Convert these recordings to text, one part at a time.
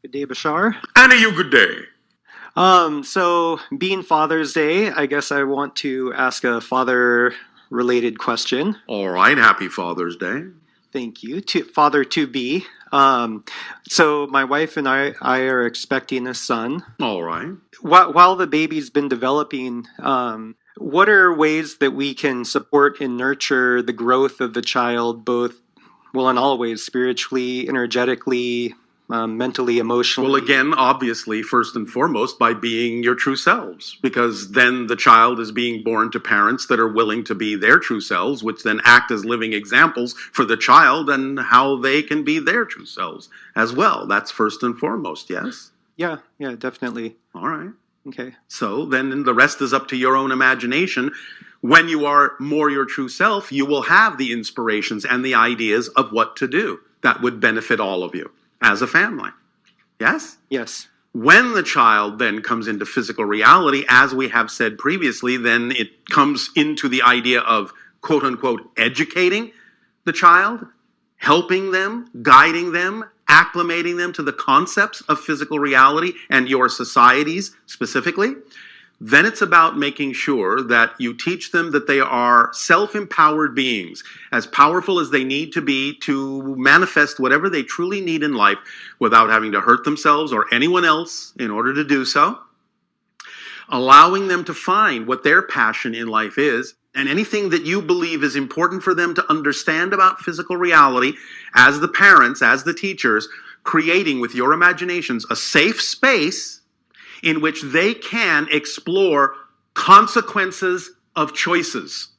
Good day, Bashar. And a you good day. So being Father's Day, I guess I want to ask a father-related question. All right, happy Father's Day. Thank you. Father to be. So my wife and I are expecting a son. All right. While the baby's been developing, what are ways that we can support and nurture the growth of the child, both, well, in all ways, spiritually, energetically, mentally, emotionally? Well, again, obviously, first and foremost, by being your true selves, because then the child is being born to parents that are willing to be their true selves, which then act as living examples for the child and how they can be their true selves as well. That's first and foremost, yes? Yeah, definitely. All right. Okay. So then the rest is up to your own imagination. When you are more your true self, you will have the inspirations and the ideas of what to do that would benefit all of you as a family. Yes? Yes. When the child then comes into physical reality, as we have said previously, then it comes into the idea of, quote unquote, educating the child, helping them, guiding them, acclimating them to the concepts of physical reality and your societies specifically. Then it's about making sure that you teach them that they are self-empowered beings, as powerful as they need to be to manifest whatever they truly need in life without having to hurt themselves or anyone else in order to do so. Allowing them to find what their passion in life is, and anything that you believe is important for them to understand about physical reality, as the parents, as the teachers, creating with your imaginations a safe space in which they can explore consequences of choices,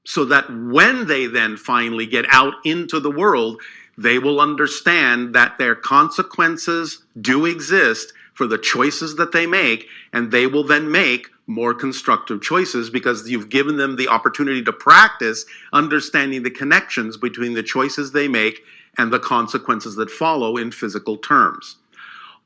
so that when they then finally get out into the world, they will understand that their consequences do exist for the choices that they make, and they will then make more constructive choices because you've given them the opportunity to practice understanding the connections between the choices they make and the consequences that follow in physical terms.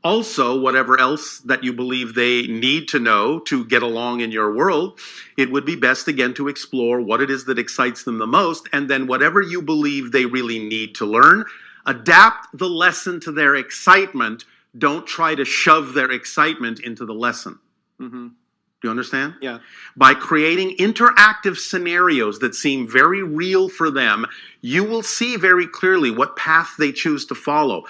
Also, whatever else that you believe they need to know to get along in your world, it would be best again to explore what it is that excites them the most, and then whatever you believe they really need to learn, adapt the lesson to their excitement. Don't try to shove their excitement into the lesson. Mm-hmm. Do you understand? Yeah. By creating interactive scenarios that seem very real for them, you will see very clearly what path they choose to follow.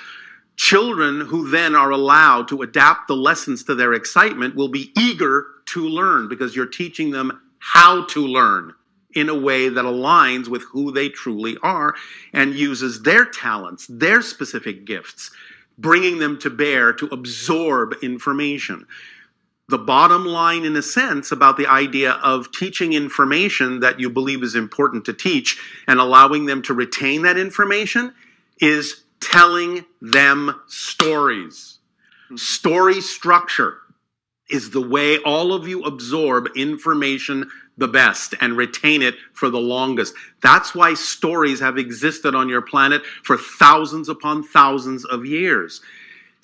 Children who then are allowed to adapt the lessons to their excitement will be eager to learn because you're teaching them how to learn in a way that aligns with who they truly are and uses their talents, their specific gifts, bringing them to bear to absorb information. The bottom line, in a sense, about the idea of teaching information that you believe is important to teach and allowing them to retain that information is telling them stories. Story structure is the way all of you absorb information the best and retain it for the longest. That's why stories have existed on your planet for thousands upon thousands of years.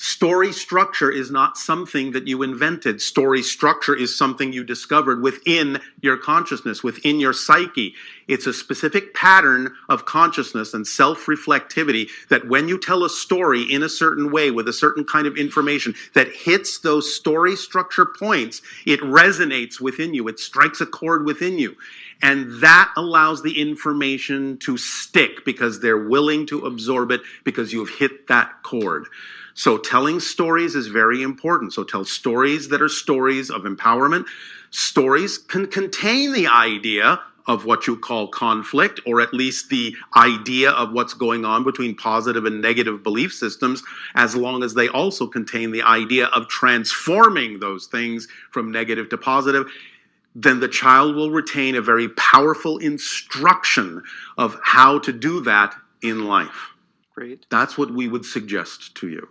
Story structure is not something that you invented. Story structure is something you discovered within your consciousness, within your psyche. It's a specific pattern of consciousness and self-reflectivity that when you tell a story in a certain way with a certain kind of information that hits those story structure points, it resonates within you. It strikes a chord within you. And that allows the information to stick because they're willing to absorb it because you've hit that chord. So telling stories is very important. So tell stories that are stories of empowerment. Stories can contain the idea of what you call conflict, or at least the idea of what's going on between positive and negative belief systems, as long as they also contain the idea of transforming those things from negative to positive. Then the child will retain a very powerful instruction of how to do that in life. Great. That's what we would suggest to you.